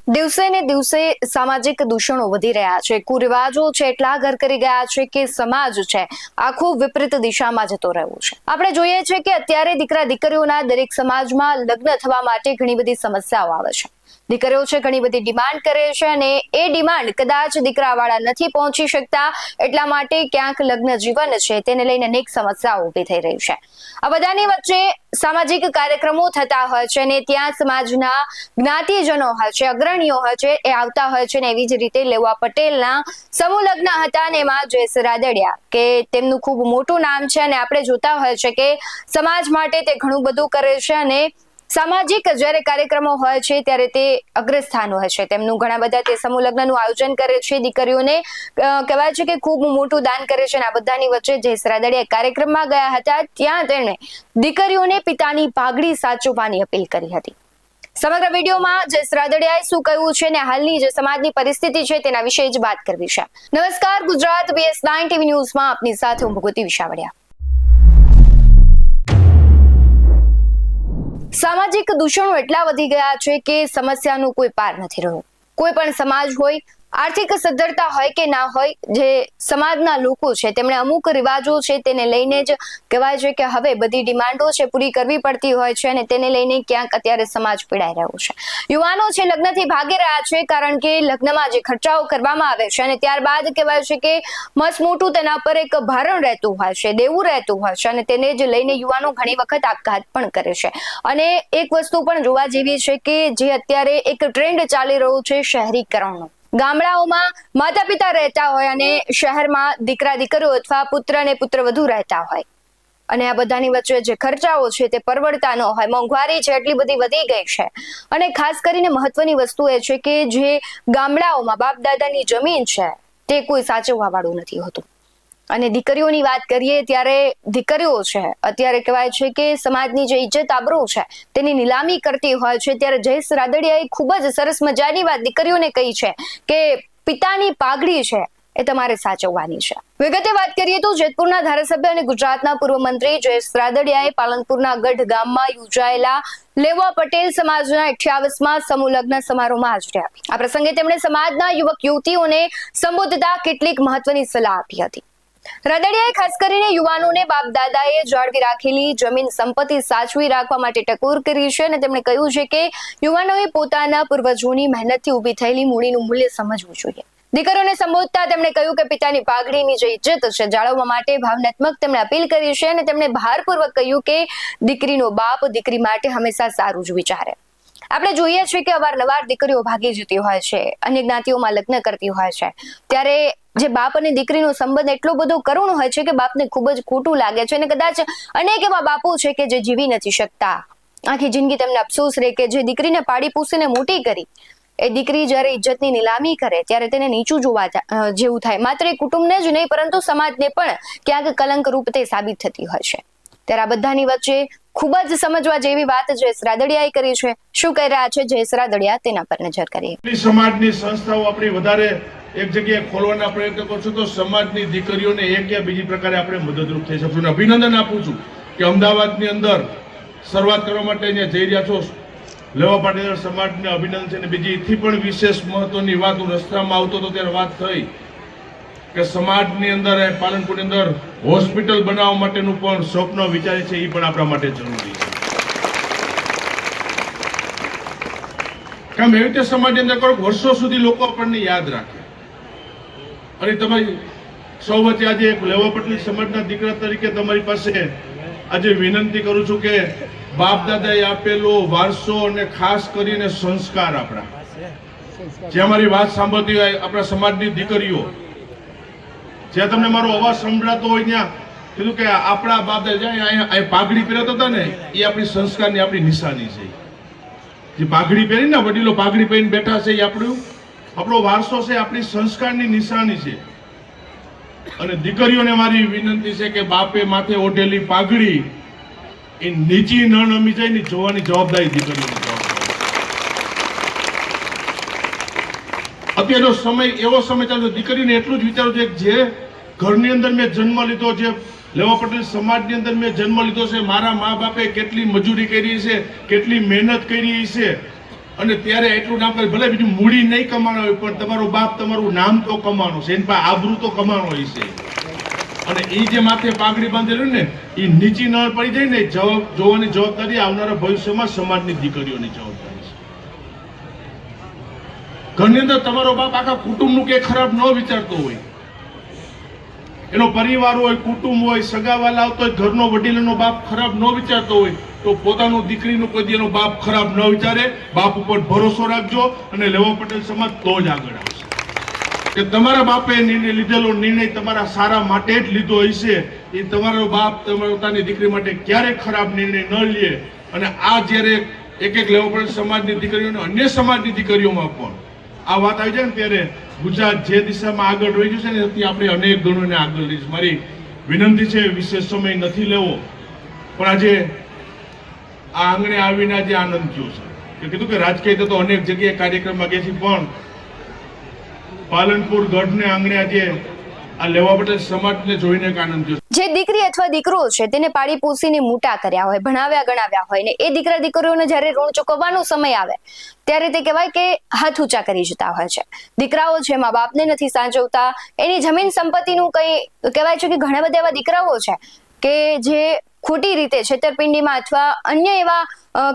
દિવસે ને દિવસે સામાજિક દૂષણો વધી રહ્યા છે, કુરિવાજો છે એટલા ઘર કરી ગયા છે કે સમાજ છે આખું વિપરીત દિશામાં જતો રહ્યો છે। આપણે જોઈએ છે કે અત્યારે દીકરા દીકરીઓના દરેક સમાજમાં લગ્ન થવા માટે ઘણી બધી સમસ્યાઓ આવે છે। દીકરીઓ છે ઘણી બધી ડિમાન્ડ કરે છે અને એ ડિમાન્ડ કદાચ દીકરાવાળા નથી પહોંચી શકતા, એટલા માટે ક્યાંક લગ્ન જીવન છે તેને લઈને અનેક સમસ્યાઓ ઊભી થઈ રહી છે। આ બધાની વચ્ચે સામાજિક કાર્યક્રમો થતા હોય છે અને ત્યાં સમાજના જ્ઞાતિજનો હોય છે, અગ્રણીઓ હોય છે, એ આવતા હોય છે ને એવી જ રીતે લેવા પટેલના સમૂહ લગ્ન હતા અને એમાં જયેશ રાદડિયા કે તેમનું ખૂબ મોટું નામ છે અને આપણે જોતા હોય છે કે સમાજ માટે તે ઘણું બધું કરે છે અને સામાજિક જ્યારે કાર્યક્રમો હોય છે ત્યારે તે અગ્રસ્થાન હોય છે। તેમનું ઘણા બધા તે સમૂહ લગ્નનું આયોજન કરે છે, દીકરીઓને કહેવાય છે કે ખૂબ મોટું દાન કરે છે અને આ બધાની વચ્ચે જયેશ રાદડિયા કાર્યક્રમમાં ગયા હતા, ત્યાં તેણે દીકરીઓને પિતાની પાઘડી સાચવવાની અપીલ કરી હતી। સમગ્ર વિડીયોમાં જયેશ રાદડિયાએ શું કહ્યું છે અને હાલની જે સમાજની પરિસ્થિતિ છે તેના વિશે જ વાત કરવી છે। નમસ્કાર, ગુજરાત BS9 TV ન્યૂઝમાં આપની સાથે હું ભગવતી વિશાવડિયા। સામાજિક દૂષણો એટલા વધી ગયા છે કે સમસ્યાનું કોઈ પાર નથી રહ્યો। કોઈ પણ સમાજ હોય, આર્થિક સદ્ધરતા હોય કે ના હોય, જે સમાજના લોકો છે તેમણે અમુક રિવાજો છે તેને લઈને જ કહેવાય છે કે હવે બધી ડિમાન્ડો છે પૂરી કરવી પડતી હોય છે અને તેને લઈને ક્યાંક અત્યારે સમાજ પીડાઈ રહ્યો છે। યુવાનો છે લગ્નથી ભાગી રહ્યા છે કારણ કે લગ્નમાં જે ખર્ચાઓ કરવામાં આવે છે અને ત્યારબાદ કહેવાય છે કે મસ્ત મોટું તેના પર એક ભારણ રહેતું હોય છે, દેવું રહેતું હોય છે અને તેને જ લઈને યુવાનો ઘણી વખત આપઘાત પણ કરે છે। અને એક વસ્તુ પણ જોવા જેવી છે કે જે અત્યારે એક ટ્રેન્ડ ચાલી રહ્યું છે શહેરીકરણનો। ગામડાઓમાં માતા પિતા રહેતા હોય અને શહેરમાં દીકરા દીકરીઓ અથવા પુત્ર અને પુત્રવધુ રહેતા હોય અને આ બધાની વચ્ચે જે ખર્ચાઓ છે તે પરવડતા ન હોય, મોંઘવારી છે એટલી બધી વધી ગઈ છે અને ખાસ કરીને મહત્વની વસ્તુ એ છે કે જે ગામડાઓમાં બાપ દાદાની જમીન છે તે કોઈ સાચવવા વાળું નથી હોતું। અને દીકરીઓની વાત કરીએ ત્યારે દીકરીઓ છે અત્યારે કહેવાય છે કે સમાજની જે ઇજ્જત આબરૂ છે તેની નીલામી કરતી હોય છે। ત્યારે જયેશ રાદડિયાએ ખૂબ જ સરસ મજાની વાત દીકરીઓને કહી છે કે પિતાની પાઘડી છે એ તમારે સાચવવાની છે। વિગતે વાત કરીએ તો જેતપુરના ધારાસભ્ય અને ગુજરાતના પૂર્વ મંત્રી જયેશ રાદડિયાએ પાલનપુરના ગઢ ગામમાં યોજાયેલા લેવા પટેલ સમાજના 58મા સમૂહ લગ્ન સમારોહમાં હાજરી આપી। આ પ્રસંગે તેમણે સમાજના યુવક યુવતીઓને સંબોધતા કેટલીક મહત્વની સલાહ આપી હતી। રાદડિયાએ ખાસ કરીને યુવાનોને બાપ દાદાએ જાળવી રાખેલી જમીન સંપત્તિ સાચવી રાખવા માટે ટકોર કરી છે અને તેમણે કહ્યું છે કે યુવાનોએ પોતાના પૂર્વજોની મહેનતથી ઊભી થયેલી મૂડીનું મૂલ્ય સમજવું જોઈએ। દીકરીઓને સંબોધતા તેમણે કહ્યું કે પિતાની પાઘડીની જે ઇજ્જત છે જાળવવા માટે ભાવનાત્મક તેમણે અપીલ કરી છે અને તેમણે ભારપૂર્વક કહ્યું કે દીકરીનો બાપ દીકરી માટે હંમેશા સારું જ વિચારે। આપણે જોઈએ છીએ કે અવારનવાર દીકરીઓ ભાગી જતી હોય છે, અન્ય જ્ઞાતિઓમાં લગ્ન કરતી હોય છે, ત્યારે જે બાપ અને દીકરીનો સંબંધ એટલો બધો કરુણ હોય છે કે બાપને ખૂબ જ ખોટું લાગે છે અને કદાચ અનેક એવા બાપુ છે કે જે જીવી નથી શકતા, આખી જિંદગી તેમને અફસોસ રહે કે જે દીકરીને પાડી પૂસીને મોટી કરી એ દીકરી જ્યારે ઇજ્જતની નીલામી કરે ત્યારે તેને નીચું જોવા જેવું થાય। માત્ર એ કુટુંબને જ નહીં પરંતુ સમાજને પણ ક્યાંક કલંક રૂપ તે સાબિત થતી હોય છે। ત્યારે આ બધાની વચ્ચે ખૂબ જ સમજવા જેવી વાત જયેશ રાદડિયાએ કરી છે। શું કહી રહ્યા છે જયેશ રાદડિયા તેના પર નજર કરીએ। સમાજની સંસ્થાઓ આપણી વધારે એક જગ્યાએ ખોલવાના પ્રયત્ન કરશું તો સમાજની દીકરીઓને એક યા બીજી પ્રકારે આપણે મદદરૂપ થઈ શકશું। અભિનંદન આપું છું કે અમદાવાદની અંદર શરૂઆત કરવા માટે જઈ રહ્યા છો, લેવા પાટીદાર સમાજને અભિનંદન છે। અને બીજી એથી પણ વિશેષ મહત્વની વાત, હું રસ્તામાં આવતો હતો ત્યારે વાત થઈ કે સમાજની અંદર પાલનપુરની અંદર હોસ્પિટલ બનાવવા માટેનું પણ સ્વપ્ન વિચારે છે, એ પણ આપણા માટે જરૂરી છે। કામ એવી રીતે સમાજની અંદર કરો વર્ષો સુધી લોકો આપણને યાદ રાખે અને તમારી સૌ વચ્ચે આજે એક લેવા પટેલ સમાજના દીકરા તરીકે તમારી પાસે આજે વિનંતી કરું છું કે બાપ દાદાએ આપેલો વારસો અને ખાસ કરીને સંસ્કાર આપણા જે અમારી વાત સાંભળતી હોય આપણા સમાજની દીકરીઓ, જ્યાં તમને મારો અવાજ સંભળાતો હોય ત્યાં કીધું કે આપણા બાપ દાદા પાઘડી પહેરતા હતા ને એ આપણી સંસ્કારની આપણી નિશાની છે। જે પાઘડી પહેરી ને વડીલો પાઘડી પહેરીને બેઠા છે એ આપણો વારસો છે, આપણી સંસ્કારની નિશાની છે। અને દીકરીઓને મારી વિનંતી છે કે બાપે માથે ઓઢેલી પાઘડી એ નીચી ન નમી જાય ને જોવાની જવાબદારી દીકરીઓની જવાબદારી। અત્યારનો સમય એવો સમય ચાલતો, દીકરીને એટલું જ વિચારું છે કે જે ઘરની અંદર મેં જન્મ લીધો, જે લેવા પટેલ સમાજની અંદર મેં જન્મ લીધો છે, મારા મા બાપે કેટલી મજૂરી કરી છે, કેટલી મહેનત કરી છે, અને ત્યારે એટલું નામ કરે, ભલે બીજું મૂડી નહીં કમાણો હોય પણ તમારો બાપ તમારું નામ તો કમાણો છે, એની પાસે આબરૂ તો કમાણો હોય છે. અને એ જે માથે પાઘડી બાંધેલું ને એ નીચી ન પડી જાય ને, જોવાની જવાબદારી આવનારા ભવિષ્યમાં સમાજની દીકરીઓની જવાબદારી છે. ઘરની અંદર તમારો બાપ આખા કુટુંબનું કે ખરાબ ન વિચારતો હોય, એનો પરિવાર હોય, કુટુંબ હોય, સગાવાલા હોય, ઘરનો વડીલોનો બાપ ખરાબ ન વિચારતો હોય તો પોતાનું દીકરીનું કોઈ એનો બાપ ખરાબ ન વિચારે. બાપ ઉપર ભરોસો રાખજો અને લેવા પટેલ સમાજ તો જ આગળ આવશે. કે તમારા બાપે લીધેલો નિર્ણય તમારા સારા માટે જ લીધો હશે. એ તમારો બાપ પોતાની દીકરી માટે ક્યારેય ખરાબ નિર્ણય ન લે. અને આ જ્યારે એક લેવા પટેલ સમાજની દીકરીઓને અન્ય સમાજની દીકરીઓમાં પણ આ વાત આવી જાય ને ત્યારે ગુજરાત જે દિશામાં આગળ રહી ગયું છે ને એથી આપણે અનેક ગણોને આગળ રહીશું. મારી વિનંતી છે, વિશેષ સમય નથી લેવો, પણ આજે આ આંગણે આવીને આજે આનંદ થયો છે. કે કીધું કે રાજકીય તો અનેક જગ્યાએ કાર્યક્રમમાં ગયા છે, પણ પાલનપુર ગઢને આંગણે આજે આ લેવા પટેલ સમાજને જોઈને એક આનંદ થયો. જે દીકરી અથવા દીકરો છે તેને પાળી પોસીને મોટા કર્યા હોય, ભણાવ્યા ગણાવ્યા હોય ને એ દીકરા દીકરીઓને જ્યારે ઋણ ચૂકવવાનો સમય આવે ત્યારે તે કહેવાય કે હાથ ઊંચા કરી જતા હોય છે. દીકરાઓ છે મા બાપને નથી સાચવતા, એની જમીન સંપત્તિનું કંઈ કહેવાય છે કે ઘણા બધા એવા દીકરાઓ છે કે જે ખોટી રીતે છેતરપિંડીમાં અથવા અન્ય એવા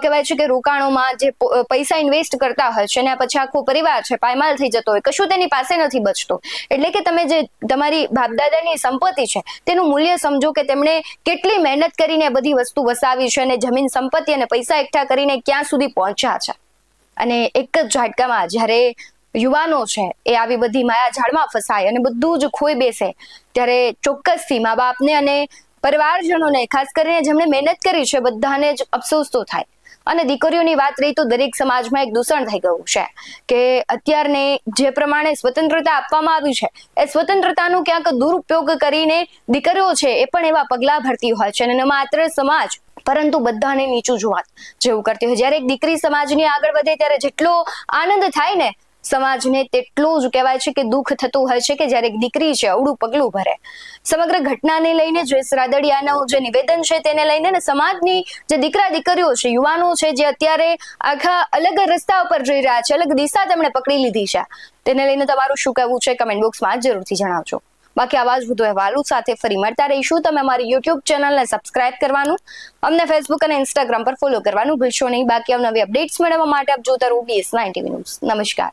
કહેવાય છે કે રોકાણોમાં જે પૈસા ઇન્વેસ્ટ કરતા હોય છે અને પછી આખો પરિવાર છે પાયમાલ થઈ જતો હોય, કશું તેની પાસે નથી બચતો. એટલે કે તમે જે તમારી બાપદાદાની સંપત્તિ છે તેનું મૂલ્ય સમજો કે તેમણે કેટલી મહેનત કરીને બધી વસ્તુ વસાવી છે અને જમીન સંપત્તિ અને પૈસા એકઠા કરીને ક્યાં સુધી પહોંચ્યા છે. અને એક જ ઝાટકામાં જ્યારે યુવાનો છે એ આવી બધી માયા ઝાડમાં ફસાય અને બધું જ ખોઈ બેસે ત્યારે ચોક્કસથી મા બાપને અને પરિવારજનોને, ખાસ કરીને જેમણે મહેનત કરી છે, બધાને જ અફસોસ તો થાય. અને દીકરીઓની વાત રહી તો દરેક સમાજમાં એક દૂષણ થઈ ગયું છે કે અત્યારને જે પ્રમાણે સ્વતંત્રતા આપવામાં આવી છે એ સ્વતંત્રતાનો ક્યાંક દુરુપયોગ કરીને દીકરીઓ છે એ પણ એવા પગલા ભરતી હોય છે અને ન માત્ર સમાજ પરંતુ બધાને નીચું જોવા જેવું કરતી હોય. જ્યારે એક દીકરી સમાજની આગળ વધે ત્યારે જેટલો આનંદ થાય ને સમાજને તેટલું જ કહેવાય છે કે દુઃખ થતું હોય છે કે જ્યારે એક દીકરી છે અવળું પગલું ભરે. સમગ્ર ઘટનાને લઈને જયેશ રાદડિયાનું જે નિવેદન છે તેને લઈને ને સમાજની જે દીકરા દીકરીઓ છે, યુવાનો છે જે અત્યારે આખા અલગ રસ્તા ઉપર જઈ રહ્યા છે, અલગ દિશા તેમણે પકડી લીધી છે, તેને લઈને તમારું શું કહેવું છે કમેન્ટ બોક્સમાં જરૂરથી જણાવજો. બાકી આવા જ વધુ અહેવાલો સાથે ફરી મળતા રહીશું. તમે અમારી યુટ્યુબ ચેનલને સબસ્ક્રાઇબ કરવાનું, અમને ફેસબુક અને ઇન્સ્ટાગ્રામ પર ફોલો કરવાનું ભૂલશો નહીં. બાકી નવી અપડેટ્સ મેળવવા માટે આપ જોતા રહો BS9 TV ન્યૂઝ. નમસ્કાર.